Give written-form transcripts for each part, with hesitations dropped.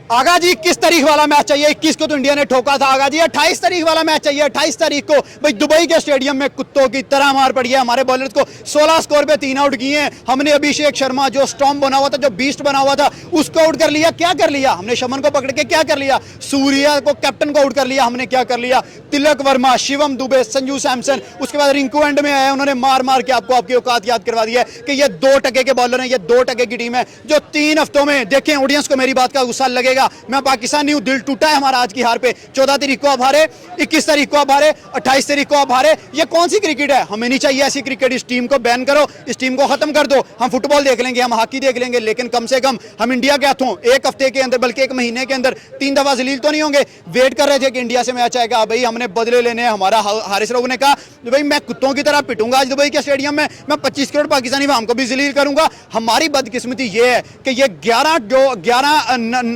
आगा जी 21 तारीख वाला मैच चाहिए। 21 को तो इंडिया ने ठोका था। आगा जी 28 तारीख वाला मैच चाहिए। 28 तारीख को भाई दुबई के स्टेडियम में कुत्तों की तरह मार पड़ी है। हमारे बॉलर्स को 16 स्कोर पे 3 आउट किए हैं हमने। अभिषेक शर्मा जो स्टॉर्म बना हुआ था, जो बीस्ट बना हुआ था, उसको आउट कर लिया। क्या कर लिया हमने? शमन को पकड़ के क्या कर लिया? सूर्या को, कैप्टन को आउट कर लिया हमने। क्या कर लिया? तिलक वर्मा, शिवम दुबे, संजू सैमसन, उसके बाद रिंकू एंड में आया। उन्होंने मार मार के आपको आपकी औकात याद करवा दी है कि ये 2 टके के बॉलर हैं, ये 2 टके की टीम है जो 3 हफ्तों में, देखें ऑडियंस को मेरी बात का गुस्सा लगेगा, मैं पाकिस्तान नहीं हूं, दिल टूटा है हमारा आज की हार पे। 14 तारीख को आप हारे, 21 तारीख को आप हारे, 28 तारीख को आप हारे। ये कौन सी क्रिकेट है? हमें नहीं चाहिए ऐसी क्रिकेट। इस टीम को बैन करो, इस टीम को खत्म कर दो। हम फुटबॉल देख लेंगे, हम हॉकी देख लेंगे, लेकिन कम से कम हम इंडिया के हाथों 1 हफ्ते के अंदर, बल्कि 1 महीने के अंदर 3 दफा जलील तो नहीं होंगे। वेट कर रहे थे कि इंडिया से मैच आएगा, भाई हमने बदले लेने हैं। हमारा हारिस रऊफ ने कहा भाई मैं कुत्तों की तरह पिटूंगा आज दुबई के स्टेडियम में, मैं 25 करोड़ पाकिस्तानी फार्म को भी जलील करूंगा। हमारी बदकिस्मती ये है कि ये 11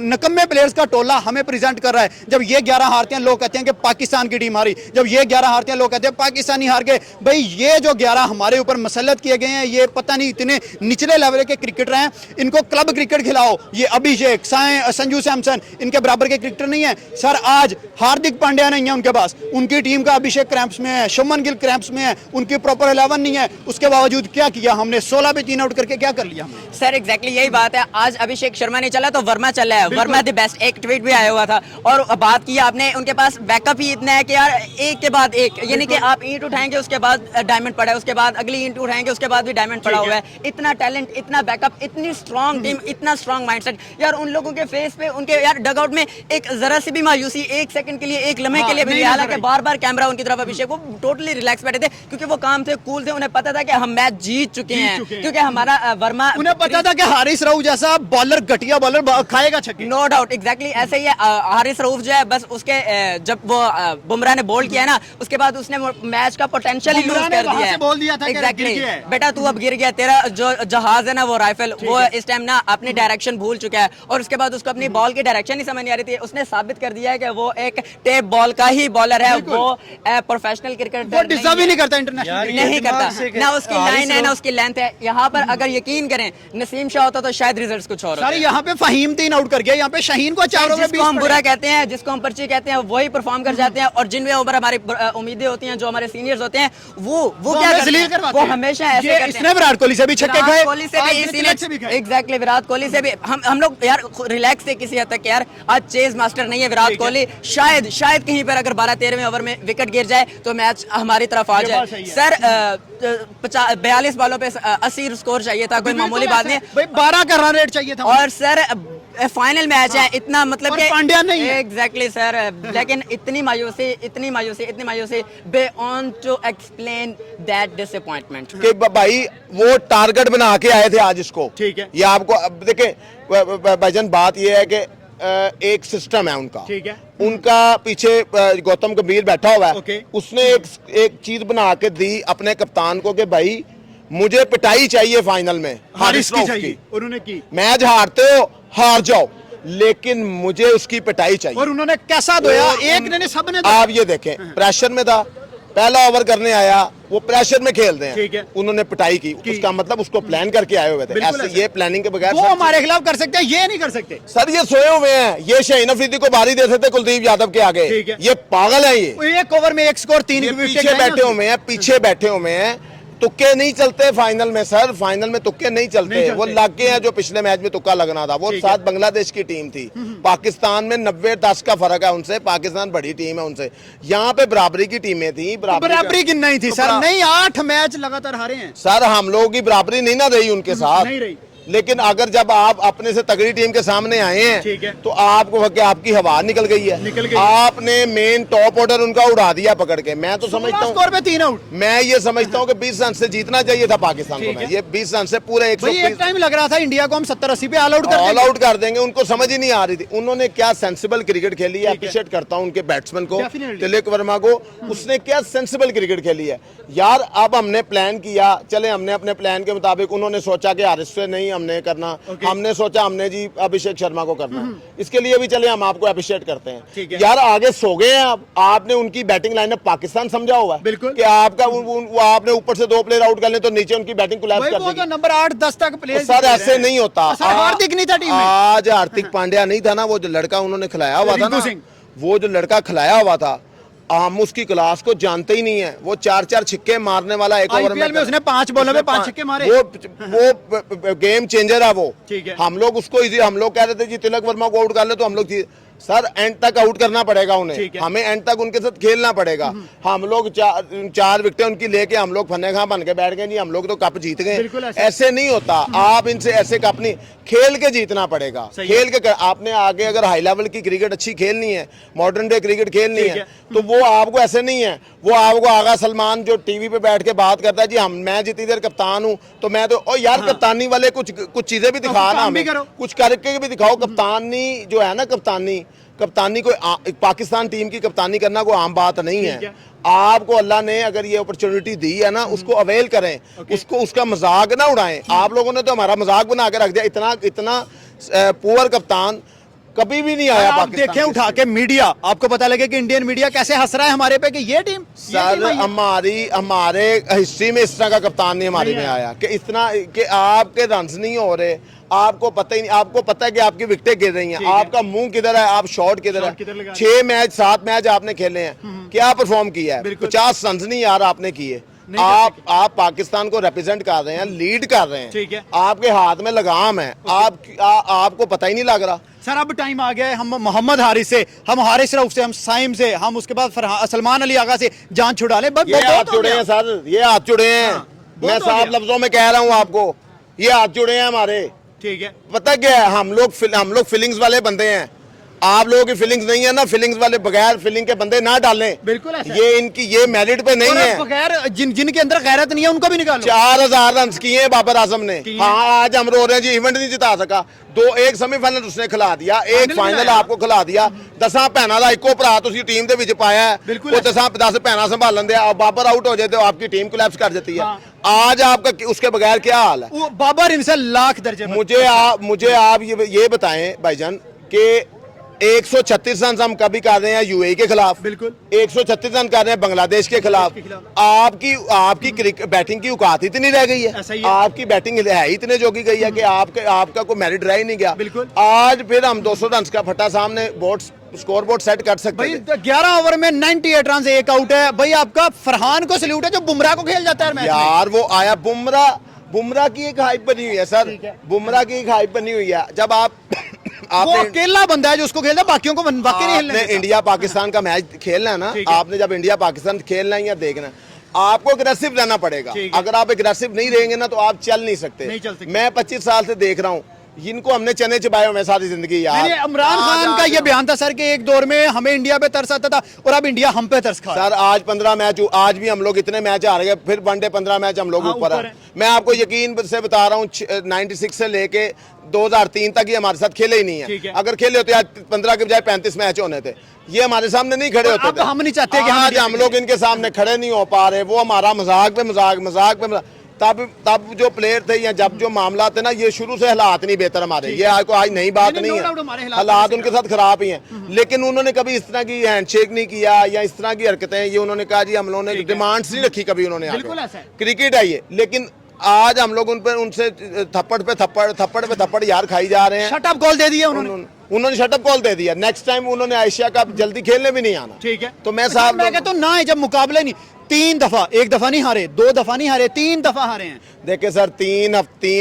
नकम्मे प्लेयर्स का टोला हमें प्रेजेंट कर रहा है। जब ये 11 हारते हैं, लोग कहते हैं कि पाकिस्तान की टीम हारी। जब ये 11 हारते हैं, लोग कहते हैं पाकिस्तानी हार गए। भाई ये जो 11 हमारे ऊपर मसलत किए गए हैं, ये पता नहीं इतने निचले लेवल के क्रिकेटर हैं। इनको क्लब क्रिकेट खिलाओ। ये अभिषेक, संजू सैमसन इनके बराबर के क्रिकेटर नहीं है सर। आज हार्दिक पांड्या नहीं है उनके पास, उनकी टीम का अभिषेक क्रैम्प्स में है, शुभमन गिल क्रैम्प्स में है, उनकी प्रॉपर 11 नहीं है। उसके बावजूद क्या किया हमने? 16 पे 3 आउट करके क्या कर लिया हमने? सर एग्जैक्टली यही बात है। आज अभिषेक शर्मा नहीं चला तो वर्मा चला है। वर्मा द बेस्ट, एक ट्वीट भी आया हुआ था। और बात की आपने, उनके पास बैकअप ही इतना है कि यार एक के बाद एक, यानी कि आप ईंट उठाएंगे उसके बाद डायमंड पड़ा है, उसके बाद अगली ईंट उठाएंगे उसके बाद भी डायमंड पड़ा हुआ है। इतना टैलेंट, इतना बैकअप, इतनी स्ट्रॉन्ग टीम, इतना स्ट्रॉन्ग माइंडसेट। यार उन लोगों के फेस पे, उनके यार डगआउट में एक जरा सी भी मायूसी, 1 सेकंड के लिए, 1 लम्हे के लिए भी, हालांकि बार बार कैमरा उनकी तरफ, अभिषेक वो टोटली रिलैक्स बैठे थे क्योंकि वो काम थे, कूल थे। उन्हें पता था कि हम मैच जीत चुके हैं क्योंकि हमारा वर्मा, उन्हें पता था कि हारिस रऊफ जैसा बॉलर, घटिया बॉलर खाएगा छक्के। नो डाउट, एग्जैक्टली ऐसे ही है। हारिस रऊफ जो है बस उसके जब वो बुमराह ने बोल्ड किया ना, उसके बाद उसने मैच का पोटेंशियल ही लूज कर दिया है। बोल दिया था एग्जैक्टली बेटा तू अब गिर गया, तेरा जो जहाज है ना वो राइफल, वो इस टाइम ना अपनी डायरेक्शन भूल चुका है। और उसके बाद उसको अपनी बॉल की डायरेक्शन ही समझ नहीं आ रही थी। उसने साबित कर दिया है कि वो एक टेप बॉल का ही बॉलर है, वो प्रोफेशनल क्रिकेटर डिजर्व ही नहीं करता इंटरनेशनल, नहीं करता। ना उसकी लाइन है ना उसकी लेंथ है। यहाँ पर अगर यकीन करें नसीम शाह होता तो शायद रिजल्ट्स कुछ और होते। यहाँ पे फहीम 3 आउट कर गया, यहाँ पे शाहीन को 4 ओवर, जिसको हम बुरा कहते हैं, जिसको हम पर्ची कहते हैं, वही परफॉर्म कर जाते हैं। और जिनमें ओवर हमारी उम्मीदें होती हैं, जो हमारे सीनियर्स होते हैं, वो क्या करते हैं? वो हमेशा ऐसे करते हैं। इसने विराट कोहली से भी छक्के खाए, कोहली से भी इसीलिए, एग्जैक्टली विराट कोहली से भी हम लोग यार रिलैक्स थे किसी हद तक। यार आज चेज मास्टर नहीं है विराट कोहली। शायद कहीं पर अगर 12-13वें ओवर में विकेट गिर जाए तो मैच हमारी तरफ आ जाए। सर 42 बॉलों पे 80 स्कोर चाहिए था, कोई मामूली बात नहीं। 12 का रन रेट चाहिए था। और सर फाइनल मैच है, इतना मतलब कि पांड्या नहीं है। एग्जैक्टली सर, लेकिन इतनी मायूसी beyond to explain that disappointment कि भाई वो टारगेट बना के आए थे आज इसको। ठीक है, ये आपको अब देखें भाईजान, बात ये है कि एक सिस्टम है उनका, ठीक है, उनका पीछे गौतम गंभीर बैठा हुआ है। ओके। उसने एक चीज बना के दी अपने कप्तान को कि भाई मुझे पिटाई चाहिए फाइनल में, हारिस रऊफ की। उन्होंने की। मैच हारते हो हार जाओ, लेकिन मुझे उसकी पिटाई चाहिए। और उन्होंने कैसा दोया? एक ने सबने। आप ये देखें, प्रेशर में था, पहला ओवर करने आया, वो प्रेशर में खेल रहे हैं, उन्होंने पिटाई की। उसका मतलब उसको प्लान करके आए हुए थे। ऐसे ये प्लानिंग के बगैर वो हमारे खिलाफ कर सकते हैं, ये नहीं कर सकते सर। ये सोए हुए हैं, ये शाहीन अफरीदी को बारी दे सकते कुलदीप यादव के आगे। ये पागल है। ये 1 ओवर में 1 स्कोर 3 पीछे बैठे हुए हैं, पीछे बैठे हुए हैं। तुक्के नहीं चलते फाइनल में सर, फाइनल में तुक्के नहीं चलते। वो लागे हैं जो पिछले मैच में तुक्का लगना था, वो साथ बांग्लादेश की टीम थी। पाकिस्तान में 90-10 का फर्क है उनसे, पाकिस्तान बड़ी टीम है उनसे। यहाँ पे बराबरी की टीमें थी। बराबरी की नहीं थी सर, नहीं 8 मैच लगातार हारे हैं सर। हम लोगों की बराबरी नहीं ना रही उनके साथ, नहीं रही। लेकिन अगर जब आप अपने से तगड़ी टीम के सामने आए हैं तो आपको आपकी हवा निकल गई है। आपने मेन टॉप ऑर्डर उनका उड़ा दिया पकड़ के। मैं तो समझता हूँ स्कोर पे 3 आउट। मैं ये समझता हूँ कि 20 रन से जीतना चाहिए था पाकिस्तान को। ये 20 रन से पूरे 120। एक टाइम लग रहा था इंडिया को हम 70-80 पे ऑल आउट कर देंगे। उनको समझ ही नहीं आ रही थी। उन्होंने क्या सेंसिबल क्रिकेट खेली है। अप्रिशिएट करता हूँ उनके बैट्समैन को, तिलक वर्मा को। उसने क्या सेंसिबल क्रिकेट खेली है यार। अब हमने प्लान किया, चले हमने अपने प्लान के मुताबिक, उन्होंने सोचा कि हारिस से नहीं हमने करना, हमने सोचा हमने जी अभिषेक शर्मा को करना है, इसके लिए भी चले हम आपको अप्रिशिएट करते हैं। यार आगे सो गए हैं आप, आपने उनकी बैटिंग लाइनअप पाकिस्तान समझा हुआ है बिल्कुल कि आपका वो आपने ऊपर से 2 प्लेयर आउट कर ले तो नीचे उनकी बैटिंग कोलैप्स कर देगी। नंबर 8-10 तक प्लेयर सर ऐसे नहीं होता। हार्दिक नहीं था टीम में, आज हार्दिक पांड्या नहीं था ना, वो जो लड़का उन्होंने खिलाया हुआ था ना, वो जो लड़का खिलाया हुआ था, हम उसकी क्लास को जानते ही नहीं है। वो 4-4 छिक्के मारने वाला एक ओवर में उसने 5 बॉलों में 5 छक्के मारे। वो गेम चेंजर है वो। ठीक है। हम लोग उसको हम लोग कह रहे थे जी तिलक वर्मा को आउट कर ले तो हम लोग सर एंड तक आउट करना पड़ेगा उन्हें, हमें एंड तक उनके साथ खेलना पड़ेगा। हम लोग 4 विकेटें उनकी लेके हम लोग फन्ने खां बन के बैठ गए जी, हम लोग तो कप जीत गए। ऐसे नहीं होता, आप इनसे ऐसे कप नहीं, खेल के जीतना पड़ेगा। खेल के आपने आगे अगर हाई लेवल की क्रिकेट अच्छी खेलनी है, मॉडर्न डे क्रिकेट खेलनी है, तो वो आपको ऐसे नहीं है। वो आपको आगा सलमान जो टीवी पे बैठ के बात करता है जी मैं जितनी देर कप्तान हूँ तो मैं तो यार कप्तानी वाले कुछ चीजें भी दिखा ना, हमें कुछ करके भी दिखाओ। कप्तानी जो है ना, कप्तानी कोई पाकिस्तान टीम की कप्तानी करना कोई आम बात नहीं है। आपको अल्लाह ने अगर ये अपॉर्चुनिटी दी है ना, उसको अवेल करें, उसको उसका मजाक ना उड़ाएं। आप लोगों ने तो हमारा मजाक बना के रख दिया। इतना पुअर कप्तान कभी भी नहीं आया पाकिस्तान। देखें उठा के मीडिया, आपको पता लगे कि इंडियन मीडिया कैसे हंस रहा है हमारे पे कि ये टीम सर हमारे हिस्ट्री में इस तरह का कप्तान नहीं हमारे में आया कि इतना कि आपके रन्स नहीं हो रहे, आपको पता ही नहीं, आपको पता है कि आपकी विकेटें गिर रही हैं, आपका मुंह किधर है, आप शॉट किधर है। 6 मैच 7 मैच आपने खेले हैं, क्या परफॉर्म किया है? 50 रन्स नहीं यार आपने किए। आप पाकिस्तान को रिप्रेजेंट कर रहे हैं, लीड कर रहे हैं, ठीक है, आपके हाथ में लगाम है, आपको पता ही नहीं लग रहा। सर अब टाइम आ गया है, हम मोहम्मद हारिस से, हम हारिस रऊफ से, हम साइम से, हम उसके बाद सलमान अली आगा से जान छुड़ा ले। ये हाथ जुड़े हैं सर, ये हाथ जुड़े हैं। मैं साफ लफ्जों में कह रहा हूँ आपको, ये हाथ जुड़े हैं हमारे। ठीक है, पता क्या है, हम लोग फीलिंग्स वाले बंदे हैं। आप लोगों की फीलिंग्स नहीं है ना, फीलिंग्स वाले बगैर फीलिंग के बंदे ना डालें। बिल्कुल ये इनकी ये मेरिट पे नहीं है। बगैर जिनके अंदर गैरत नहीं है उनको भी निकालो। 4000 रन किए हैं बाबर आजम ने। हाँ आज हम रो रहे हैं जी, इवेंट नहीं जिता सका। 1 सेमीफाइनल उसने खिला दिया, 1 फाइनल आपको खिला दिया। 10 भैनों का इको भरा तुसी टीम दे विच पाया है, वो 10 भैनों संभालन दे, बाबर आउट हो जाए तो आपकी टीम कोलैप्स कर जाती है। आज आपका उसके बगैर क्या हाल है? बाबर इनसे लाख दर्जे। मुझे आप ये बताएं भाईजान कि 136 रन हम कभी कर रहे हैं यूएई के खिलाफ, बिल्कुल 136 रन कर रहे हैं बांग्लादेश के खिलाफ। आपकी बैटिंग की औकात इतनी रह गई है, आपकी बैटिंग है इतने जोगी गई है कि आपका कोई मेरिट रह ही नहीं गया। बिल्कुल आज फिर हम 200 रन का फटा सामने स्कोर बोर्ड सेट कर सकते हैं। 11 ओवर में 98 रन से 1 आउट है भाई। आपका फरहान को सल्यूट है जो बुमराह को खेल जाता है यार। वो आया बुमराह की एक हाइप बनी हुई है सर, बुमराह की एक हाइप बनी हुई है। जब वो अकेला बंदा है जो उसको खेलता है, बाकियों को बाकी नहीं खेलने देता। इंडिया पाकिस्तान का मैच खेलना है ना, आपने जब इंडिया पाकिस्तान खेलना है या देखना है, आपको अग्रेसिव रहना पड़ेगा। अगर आप अग्रेसिव नहीं रहेंगे ना तो आप चल नहीं सकते। मैं 25 साल से देख रहा हूँ, इनको हमने चने चबाए हुए सारी जिंदगी यार। इमरान खान का ये बयान था सर कि एक दौर में हमें इंडिया पे तरस आता था और अब इंडिया हम पे तरस खा रहा है। सर आज 15 मैच, आज भी हम लोग इतने मैच आ रहे हैं, फिर वनडे 15 मैच हम लोग ऊपर है। मैं आपको यकीन से बता रहा हूँ 96 से लेके 2003 तक ये हमारे साथ खेले ही नहीं है। अगर खेले होते आज 15 के बजाय 35 मैच होने थे। ये हमारे सामने नहीं खड़े होते थे। हम नहीं चाहते कि आज हम लोग इनके सामने खड़े नहीं हो पा रहे। वो हमारा मजाक पे मजाक तब जो प्लेयर थे या जब जो मामला थे ना, ये शुरू से हालात नहीं बेहतर हमारे। ये आज नई बात नहीं है, हालात उनके साथ खराब ही हैं। लेकिन उन्होंने कभी इस तरह की हैंडशेक नहीं किया या इस तरह की हरकतें, ये उन्होंने कहा जी हम लोगों ने डिमांड्स नहीं रखी कभी उन्होंने। क्रिकेट है ये, लेकिन आज हम लोग उनसे थप्पड़ पे थप्पड़ यार खाई जा रहे हैं। शटअप कॉल दे दिया उन्होंने शटअप कॉल दे दिया। नेक्स्ट टाइम उन्होंने एशिया कप जल्दी खेलने भी नहीं आना। ठीक है, तो मैं साहब मैं कहता हूं ना, जब मुकाबले नहीं 3 दफा, 1 दफा नहीं हारे, 2 दफा नहीं हारे, 3 दफा हारे हैं। देखिए सर, 3 हफ्ते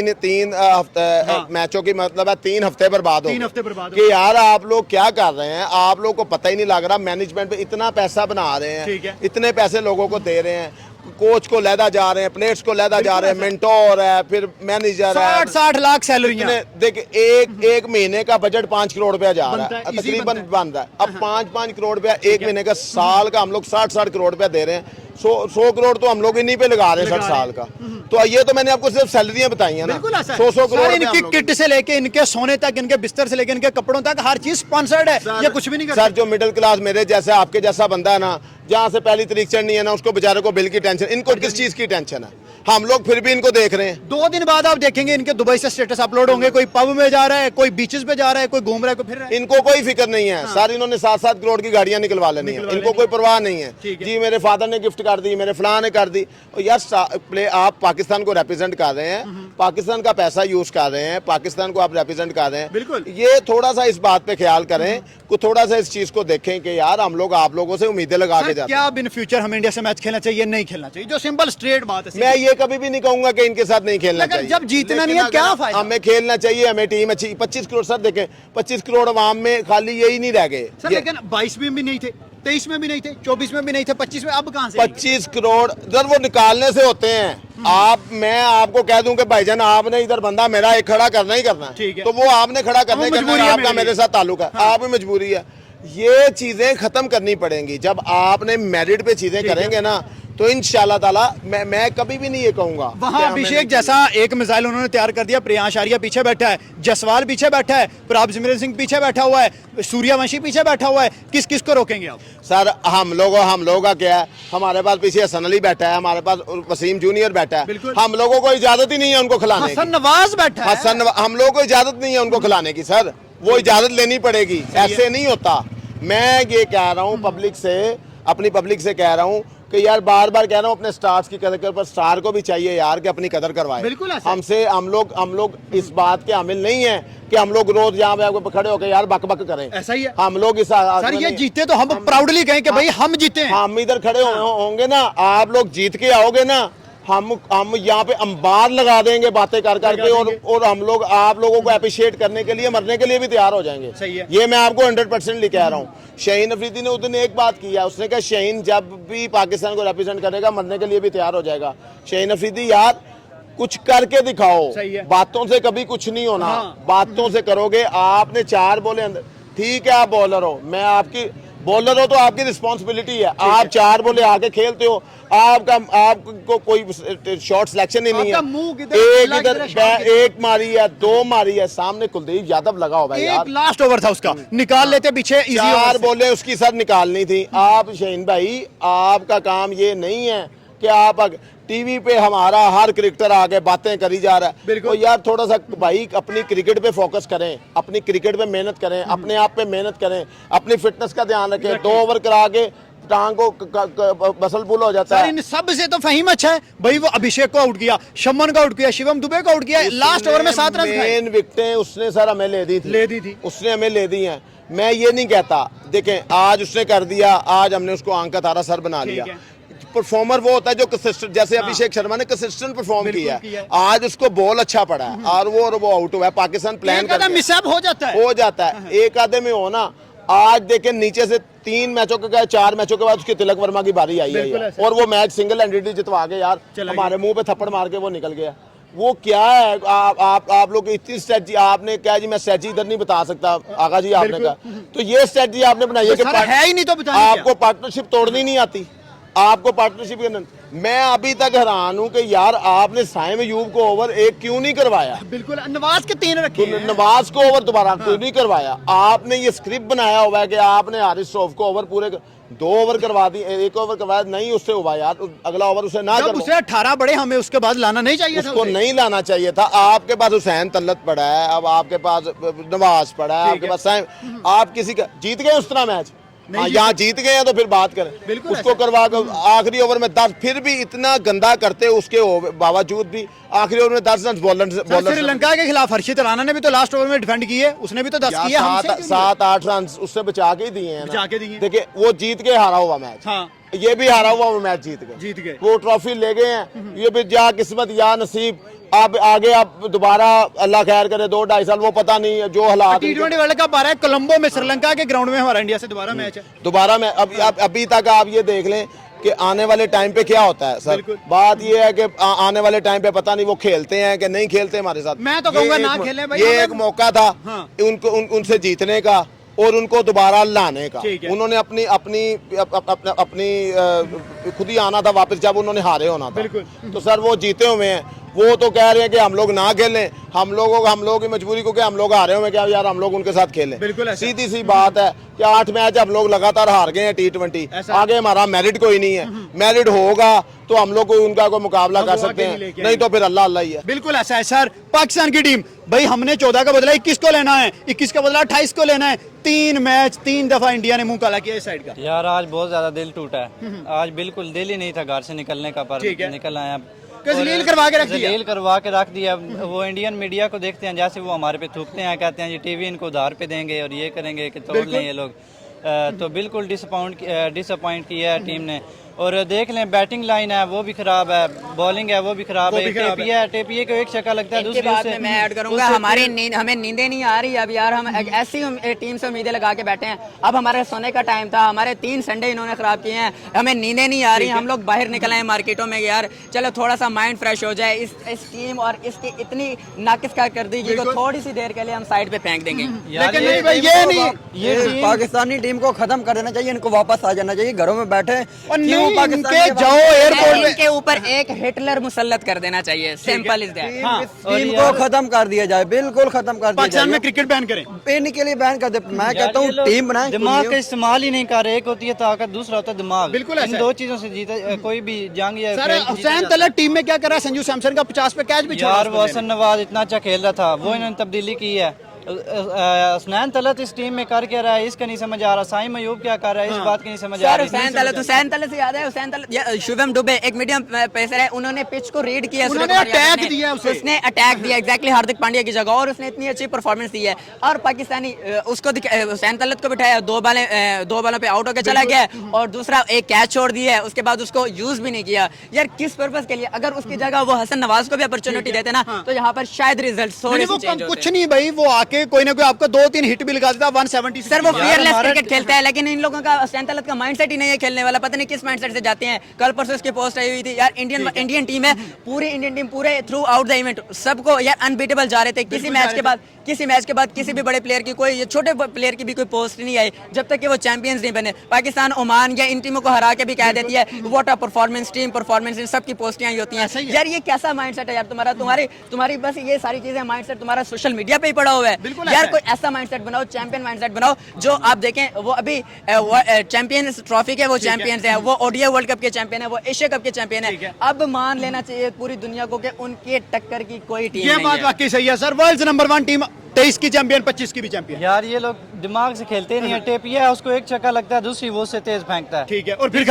मैचों की मतलब है 3 हफ्ते बर्बाद हो। 3 हफ्ते बर्बाद कि यार आप लोग क्या कर रहे हैं? आप लोग को पता ही नहीं लग रहा। मैनेजमेंट पे इतना पैसा बना रहे हैं, इतने पैसे लोगों को दे रहे हैं, कोच को लैदा जा रहे हैं, प्लेयर्स को लैदा जा रहे हैं, मेंटोर है, फिर मैनेजर है, 60 लाख सैलरी। देखिए एक महीने का बजट 5 करोड़ रुपया जा रहा है, तकरीबन बन रहा है। अब 5 करोड़ रुपया एक महीने का, साल का हम लोग 60 करोड़ रुपया दे रहे हैं। 100 करोड़ तो हम लोग इन्हीं पे लगा रहे हैं 60 साल का। तो ये तो मैंने आपको सिर्फ सैलरियां बताई हैं ना, बिल्कुल 100 करोड़ में इनकी हम लोग- किट से लेके इनके सोने तक, इनके बिस्तर से लेके इनके कपड़ों तक हर चीज स्पॉन्सर्ड है। ये कुछ भी नहीं करते सर जो मिडिल क्लास मेरे जैसा आपके जैसा बंदा है ना, जहाँ से पहली तारीख चढ़नी है ना, उसको बेचारे को बिल की टेंशन, इनको किस चीज की टेंशन है? हम लोग फिर भी इनको देख रहे हैं। 2 दिन बाद आप देखेंगे इनके दुबई से स्टेटस अपलोड होंगे, कोई पब में जा रहा है, कोई बीचेस पे जा रहा है, कोई घूम रहा है, कोई फिर रहा है। इनको कोई फिक्र नहीं है सर, इन्होंने 7-7 करोड़ की गाड़ियां निकलवा लेनी है, इनको कोई परवाह नहीं है। ठीक है। जी मेरे फादर ने गिफ्ट कर दी, मेरे फलां ने कर दी। और यार प्ले आप पाकिस्तान को रिप्रेजेंट कर रहे हैं, पाकिस्तान का पैसा यूज कर रहे हैं, पाकिस्तान को आप रिप्रेजेंट कर रहे हैं। बिल्कुल। ये थोड़ा सा इस बात पे ख्याल करें, को थोड़ा सा इस चीज को देखें कि यार हम लोग आप लोगों से उम्मीदें लगा के सर, जाते क्या हैं। अब इन फ्यूचर हमें इंडिया से मैच खेलना चाहिए, नहीं खेलना चाहिए? जो सिंपल स्ट्रेट बात है। मैं ये कभी भी नहीं कहूंगा कि इनके साथ नहीं खेलना लेकिन चाहिए। जब जीतना लेकिन नहीं है, अगर क्या फायदा? हमें खेलना चाहिए, हमें टीम अच्छी। 25 करोड़ सर देखें, 25 करोड़ अवाम में खाली यही नहीं रह गए। सर लेकिन 22 में भी नहीं थे, 23 में भी नहीं थे, 24 में भी नहीं थे, 25 में अब कहां से? 25 करोड़ सर वो निकालने से होते हैं। मैं आपको कह दूं कि भाईजान आपने इधर बंदा मेरा एक खड़ा करना ही करना ठीक है। तो वो आपने खड़ा करना ही करना मजबूरी है, है आपका मेरे मेरे साथ ताल्लुक है, आप ही मजबूरी है। ये चीजें खत्म करनी पड़ेंगी। जब आपने मेरिट पे चीजें करेंगे ना, तो इंशाल्लाह ताला मैं कभी भी नहीं ये कहूंगा वहां कि हमें अभिषेक नहीं जैसा एक मिसाइल उन्होंने तैयार कर दिया। प्रियांश आर्या पीछे बैठा है, जसवाल पीछे बैठा है, प्रभजमीर सिंह पीछे बैठा हुआ है, सूर्यवंशी पीछे बैठा हुआ है। किस किस को रोकेंगे आप? सर हम लोगों का क्या है, हमारे पास पीछे हसन अली बैठा है, हमारे पास वसीम जूनियर बैठा है। बिल्कुल। हम लोगों को इजाजत ही नहीं है उनको खिलाने हसन की। नवाज बैठा है। हम लोगों को इजाजत नहीं है उनको खिलाने की सर, वो इजाजत लेनी पड़ेगी, ऐसे नहीं होता। मैं ये कह रहा हूँ पब्लिक से, अपनी पब्लिक से कह रहा हूँ कि यार बार बार कह रहा हूँ अपने स्टार्स की कदर कर, पर स्टार को भी चाहिए यार कि अपनी कदर करवाए। बिल्कुल ऐसा है। हमसे हम लोग इस बात के हामिल नहीं है कि हम लोग रोज यहाँ पे खड़े होकर यार बक बक करें। ऐसा ही है। हम लोग इस सर ये जीते तो हम प्राउडली कहें कि भाई हम जीते हैं। हम इधर खड़े होंगे ना, आप लोग जीत के आओगे ना, हम यहाँ पे अंबार लगा देंगे बातें कर करके, और हम लोग आप लोगों को अप्रिशिएट करने के लिए, मरने के लिए भी तैयार हो जाएंगे। सही है। ये मैं आपको 100% कह रहा हूँ। शाहीन अफरीदी ने उस दिन एक बात की है, उसने कहा शाहीन जब भी पाकिस्तान को रिप्रेजेंट करेगा मरने के लिए भी तैयार हो जाएगा। शाहीन अफरीदी यार कुछ करके दिखाओ, सही है। बातों से कभी कुछ नहीं होना। हाँ। बातों से करोगे। आपने 4 बॉलें अंदर, ठीक है आप बॉलर हो, मैं आपकी बॉलर हो तो आपकी रिस्पॉन्सिबिलिटी है, आप 4 बॉलें आके खेलते हो, आपको कोई शॉट सिलेक्शन ही नहीं आपका मुंह है। किधर, एक किधर इधर है, शॉट एक मारी है, 2 मारी है, सामने कुलदीप यादव लगा हुआ है एक यार। लास्ट ओवर था उसका, निकाल लेते पीछे इजी 4 बॉलें उसकी सर निकालनी थी। आप शाहीन भाई, आपका काम ये नहीं है कि आप टीवी पे हमारा हर क्रिकेटर आगे बातें करी जा रहा है। बिल्कुल। तो यार थोड़ा सा भाई अपनी क्रिकेट पे फोकस करें, अपनी क्रिकेट पे मेहनत करें, अपने आप पे मेहनत करें, अपनी फिटनेस का ध्यान रखें। 2 ओवर करा के टांग को बसल पुल हो जाता सर है। इन सब से तो फहीम अच्छा है भाई, वो अभिषेक को आउट किया, शमन को आउट किया, शिवम दुबे को आउट किया, लास्ट ओवर में 7 रन खाए। मेन विकेटें उसने सर हमें ले दी थी, उसने हमें ले दी हैं। मैं ये नहीं कहता, देखें आज उसने कर दिया, आज हमने उसको आंक का तारा सर बना लिया। परफॉर्मर वो होता है जो कंसिस्टेंट, जैसे अभिषेक शर्मा ने कंसिस्टेंट परफॉर्म किया है, आज उसको बॉल अच्छा पड़ा है और वो आउट हुआ है। पाकिस्तान प्लान कर मिसअप हो जाता है, एक आधे में हो ना। आज देखें नीचे से 3 मैचों के 4 मैचों के बाद उसकी तिलक वर्मा की बारी आई है और वो मैच सिंगल हैंडेडली जितवा के यार हमारे मुंह पे थप्पड़ मार के वो निकल गया। वो क्या है, आप लोग इतनी स्ट्रेटजी, आपने क्या जी मैं स्ट्रेटजी इधर नहीं बता सकता आगा जी आपने कहा, तो ये स्ट्रेटजी आपने बनाई है कि है ही नहीं तो बताइए आपको पार्टनरशिप तोड़नी नहीं आती, आपको पार्टनरशिप करना। मैं अभी तक हैरान हूं कि यार आपने साइम अयूब को ओवर 1 क्यों नहीं करवाया। बिल्कुल, नवाज के 3 रखे हैं। नवाज को ओवर दोबारा क्यों नहीं करवाया। आपने ये स्क्रिप्ट बनाया हुआ है कि आपने हारिस रऊफ को ओवर पूरे 2 ओवर करवा दी, 1 ओवर करवाया, नहीं उससे हुआ यार, अगला ओवर उसे ना उसे 18 बड़े हमें उसके बाद लाना नहीं चाहिए था, उसको नहीं लाना चाहिए था। आपके पास हुसैन तल्लत पड़ा है, अब आपके पास नवाज पड़ा है, आपके पास साइम, आप किसी का जीत गए उस तरह मैच, यहाँ जीत गए हैं तो फिर बात करें। उसको करवा कर आखिरी ओवर में 10, फिर भी इतना गंदा करते उसके बावजूद भी आखिरी ओवर में 10 रन बॉलर श्रीलंका के खिलाफ हर्षित राणा ने भी तो लास्ट ओवर में डिफेंड किए, उसने भी तो 10 किए, 7-8 रन उससे बचा के ही दिए हैं। देखिए वो जीत के हारा हुआ मैच, हाँ। ये भी हारा हुआ वो मैच जीत गए, वो ट्रॉफी ले गए हैं। ये भी या किस्मत या नसीब, अब आगे आप दोबारा अल्लाह खैर करे 2-2.5 साल, वो पता नहीं जो हालात। T20 वर्ल्ड कप आ रहा है कोलंबो में, श्रीलंका के ग्राउंड में हमारा इंडिया से दोबारा मैच है। दोबारा में अभी तक आप ये देख लें कि आने वाले टाइम पे क्या होता है सर। बात ये है कि आने वाले टाइम पे पता नहीं वो खेलते हैं कि नहीं खेलते हमारे साथ। मैं तो कहूंगा ना खेलें भाई, ये एक मौका था हाँ। उनसे जीतने का, और उनको दोबारा लाने का। ठीक है। उन्होंने अपनी खुद ही आना था वापस जब उन्होंने हारे होना था। बिल्कुल। तो सर वो जीते हुए हैं, वो तो कह रहे हैं कि हम लोग ना खेलें, हम लोगों की मजबूरी को, कि हम लोग हारे हुए हैं, क्या यार हम लोग उनके साथ खेलें। बिल्कुल ऐसा। सीधी सी बात है कि 8 मैच हम लोग लगातार हार गए हैं T20, ऐसा। आगे हमारा मेरिट कोई नहीं है। मेरिट होगा तो हम लोग कोई उनका कोई मुकाबला कर सकते हैं, नहीं तो फिर अल्लाह अल्लाह ही है। बिल्कुल ऐसा है सर। पाकिस्तान की टीम भाई, हमने 14 का बदला 21 को लेना है, 21 का बदला 28 को लेना है। 3 मैच 3 दफा इंडिया ने मुंह काला किया इस साइड का। यार आज बहुत ज्यादा दिल टूटा है। आज बिल्कुल दिल ही नहीं था घर से निकलने का, पर ठीक है। निकल आया। जलील करवा के रख दिया। जलील करवा के रख दिया। वो इंडियन मीडिया को देखते हैं जैसे वो हमारे पे थूकते हैं, कहते हैं ये टीवी इनको उधार पे देंगे और ये करेंगे कि तोड़ लें ये लोग। तो बिल्कुल डिसअपॉइंट किया है टीम ने। और देख लें बैटिंग लाइन है वो भी खराब है, बॉलिंग है वो भी खराब है। टेपिया को एक शक्ल लगता है, इनके दूसरी बाद उससे- में मैं ऐड करूंगा, हमारी हमें नींदें नहीं आ रही अब यार। हम एक ऐसी टीम से उम्मीदें लगा के बैठे हैं। अब हमारे सोने का टाइम था, हमारे 3 संडे इन्होंने खराब किए हैं, हमें नींदें नहीं आ रही। हम लोग बाहर निकल आए मार्केटों में यार, चलो थोड़ा सा माइंड फ्रेश हो जाए। इस टीम और इसकी इतनी नाकिस कर दी को थोड़ी सी देर के लिए हम साइड पे फेंक देंगे। यार लेकिन नहीं भाई, ये नहीं, ये ये पाकिस्तानी टीम को खत्म कर देना चाहिए, इनको वापस आ जाना चाहिए, घरों में बैठे और क्यों नहीं पाकिस्तान इनके के बाद- जाओ एयरपोर्ट में। इनके ऊपर एक हिटलर मुसल्लत कर देना चाहिए, सिंपल इज दैट। हाँ, टीम को खत्म कर दिया जाए, बिल्कुल खत्म कर दिया पाकिस्तान में जाए। क्रिकेट बैन करें। पेन के लिए बैन कर दे। मैं कहता हूँ टीम बनाए, दिमाग का इस्तेमाल ही नहीं कर रहे। एक होती है ताकत, दूसरा होता है दिमाग। बिल्कुल ऐसा इन है। 2 चीजों से जीता कोई भी जंग या सर खेल जीता हुसैन जाता है। तलत टीम में क्या कर रहा है? संजू सैमसन का 50 पे कैच भी छोड़ा यार उस वो बंदे हसन ने। नवाज इतना अच्छा खेल रहा था, वो इन्होंने तब्दीली की है। हसनैन तलत इस टीम में कर क्या रहा है इसका नहीं समझ आ रहा। साइम अयूब क्या कर रहा है इस बात की नहीं समझ आ सर रही। हुसैन तलत से याद है, हुसैन तलत शुभम दुबे एक मीडियम पेसर है, उन्होंने पिच को रीड किया, उन्होंने सूर्य कुमार यादव attack ने। दिया उसे। उसने अटैक दिया एग्जैक्टली हार्दिक पांड्या की जगह, और उसने इतनी अच्छी परफॉर्मेंस दी है। और पाकिस्तानी उसको हुसैन तलत को बिठाया, 2 बालों पे आउट होकर चला गया, और दूसरा एक कैच छोड़ दिया है, उसके बाद उसको यूज भी नहीं किया। यार किस पर्पस के लिए? अगर उसकी जगह वो हसन नवाज को भी अपॉर्चुनिटी देते ना, तो यहाँ पर शायद रिजल्ट थोड़े वो से चेंज कुछ होते। नहीं भाई, वो आके कोई ना कोई आपको 2-3 हिट भी लगा देता 170 सर वो फियरलेस हमारा- क्रिकेट खेलता है, लेकिन इन लोगों का हुसैन तलत का माइंडसेट ही नहीं है खेलने वाला। पता नहीं किस माइंडसेट से जाते हैं। कल परसों इसकी पोस्ट आई हुई थी यार, इंडियन टीम है, पूरी इंडियन टीम पूरे थ्रू आउट द इवेंट सबको यार अनबीटेबल जा रहे थे। किसी मैच के बाद किसी भी बड़े प्लेयर की, कोई छोटे प्लेयर की भी कोई पोस्ट नहीं आई जब तक कि वो चैंपियंस नहीं बने। पाकिस्तान ओमान या इन टीमों को हरा के भी कह देती है what a performance, team performance, इन सबकी पोस्टें आई होती हैं। यार ये कैसा माइंडसेट है यार तुम्हारा? तुम्हारी बस ये सारी चीजें माइंडसेट तुम्हारा सोशल मीडिया पे ही पड़ा हुआ है। यार कोई ऐसा माइंडसेट बनाओ, चैंपियन माइंडसेट बनाओ, जो आप देखें वो अभी चैंपियंस ट्रॉफी के वो चैंपियंस हैं, वो ओडीआई वर्ल्ड कप के चैंपियन है, वो एशिया कप के चैंपियन है। अब मान लेना चाहिए पूरी दुनिया को कि उनके टक्कर की कोई टीम ये नहीं बात है। वाकई सही है सर। वर्ल्ड नंबर 1 टीम 23 की चैंपियन, 25 की भी चैंपियन। यार ये लोग दिमाग से खेलते नहीं है। टेपिया है उसको एक चक्का लगता है, दूसरी वो उससे तेज फेंकता है। ठीक है, और फिर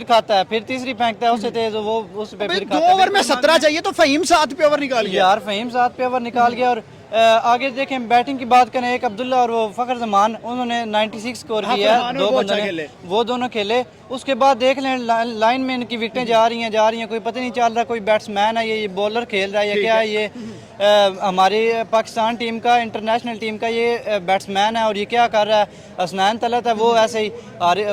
खाता है। फिर तीसरी फेंकता है उससे तेज, वो उस पे फिर 2 खाता है। ओवर में 17 चाहिए तो फहीम 7 पे ओवर निकाल गया। यार फहीम 7 पे ओवर निकाल गया। और आगे देखें बैटिंग की बात करें, एक अब्दुल्ला और वो फखर जमान, उन्होंने 96 स्कोर हाँ, किया फरहान है। 2 वो बंदों अच्छा ने खेले। वो दोनों खेले। उसके बाद देख लें लाइन में इनकी विकेटें जा रही हैं, कोई पता नहीं चल रहा, कोई बैट्समैन है ये बॉलर खेल रहा है या क्या है ये। हमारी पाकिस्तान टीम का, इंटरनेशनल टीम का ये बैट्समैन है और ये क्या कर रहा है। हसनैन तलत है वो ऐसे ही,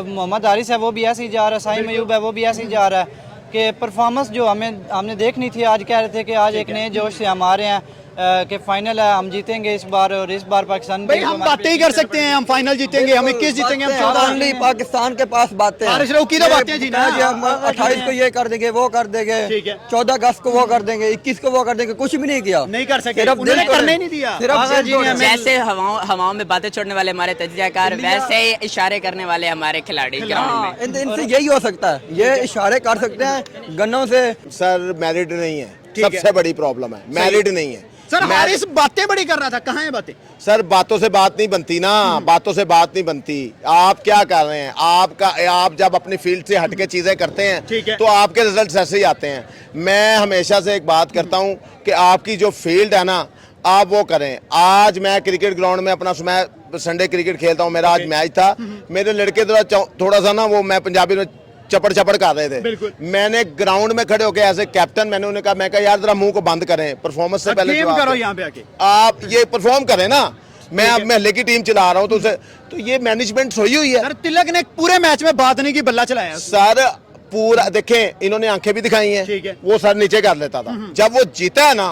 मोहम्मद हारिस है वो भी ऐसे ही जा रहा है, साइम अयूब है वो भी ऐसे ही जा रहा है। कि परफॉर्मेंस जो हमने देखनी थी, आज कह रहे थे कि आज एक नए जोश से हम आ रहे हैं कि फाइनल है, हम जीतेंगे इस बार। और इस बार पाकिस्तान भाई हम बातें ही कर सकते हैं, हम फाइनल जीतेंगे, हम 21 जीतेंगे, हम 14। ओनली पाकिस्तान के पास बातें हैं। हारिस रऊफ की तो बातें जी ना। कि हम 28 को ये कर देंगे, वो कर देंगे, ठीक है। 14 अगस्त को वो कर देंगे, 21 को वो कर देंगे, कुछ भी नहीं किया। नहीं कर सके, सिर्फ उन्होंने दिल करने तोड़े। ही नहीं दिया। सिर्फ आगा दिल जी ने तोड़े। हमें- जैसे हवाओं में बातें छोड़ने वाले हमारे तजज़ियाकार, वैसे ही इशारे करने वाले हमारे खिलाड़ी ग्राउंड में। इनसे यही हो सकता है, ये इशारे कर सकते हैं गन्नों से। सर मेरिट नहीं है, ठीक है। सबसे बड़ी प्रॉब्लम है, मेरिट नहीं है। सर हारिस बातें बड़ी कर रहा था, कहाँ है बातें? सर बातों से बात नहीं बनती ना, बातों से बात नहीं बनती। आप क्या कर रहे हैं? आप जब अपनी फील्ड से हटके चीजें करते ठीक है। हैं तो आपके रिजल्ट्स ऐसे ही आते हैं। मैं हमेशा से एक बात करता हूं कि आपकी जो फील्ड है ना, आप वो करें। आज मैं क्रिकेट ग्राउंड में अपना संडे क्रिकेट खेलता हूं, मेरा आज मैच था। मेरे लड़के थोड़ा सा ना, वो मैं पंजाबी में चपड़ कर रहे थे। बिल्कुल। मैंने ग्राउंड में खड़े होकर एज ए कैप्टन मैंने उन्हें कहा, मैं कहा यार जरा मुंह को बंद करें, परफॉर्मेंस से पहले गेम जवाब करो दें। यहाँ पे आके। आप ये परफॉर्म करें ना। मैं अब महल्ले की टीम चला रहा हूँ तो ये मैनेजमेंट सोई हुई है। सर तिलक ने पूरे मैच में बात नहीं की, बल्ला चलाया। सर पूरा देखें, इन्होंने आंखें भी दिखाई ठीक है। हैं, वो सर नीचे कर लेता था। जब वो जीता है ना,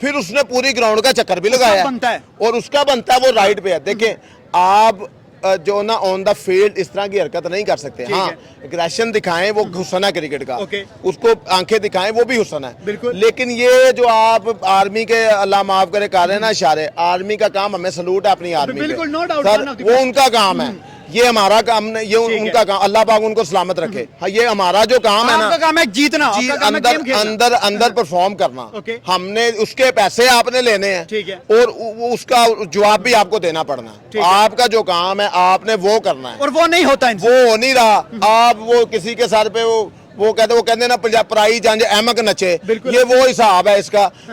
फिर उसने पूरी ग्राउंड का चक्कर भी लगाया बनता है। और उसका बनता है वो राइट पे है। देखें आप जो ना ऑन द फील्ड इस तरह की हरकत नहीं कर सकते। ठीक हाँ, है। एग्रेशन दिखाएं वो हुस्न है क्रिकेट का, ओके। उसको आंखें दिखाएं वो भी हुस्न है। बिल्कुल। लेकिन ये जो आप आर्मी के, अल्लाह माफ करे, कर रहे हैं ना इशारे, आर्मी का काम, हमें सलूट है अपनी आर्मी बिल्कुल, पे। no doubt, sir, one of the वो best। उनका काम है, ये हमारा काम नहीं, ये ठीक है। उनका काम, अल्लाह पाक उनको सलामत रखे। हाँ, ये हमारा जो काम है ना, आपका काम है जीतना, जी, आपका काम है अंदर गेम खेलना। अंदर अंदर परफॉर्म करना। ओके। हमने उसके पैसे आपने लेने हैं, ठीक है। और उसका जवाब भी आपको देना पड़ना ठीक है। है। आपका जो काम है आपने वो करना है, और वो नहीं होता इनसे। वो हो नहीं रहा। आप वो किसी के सर पे वो कहते हैं ना पंजाब पराई जंज अहमक नचे, बिल्कुल। ये वो हिसाब है इसका।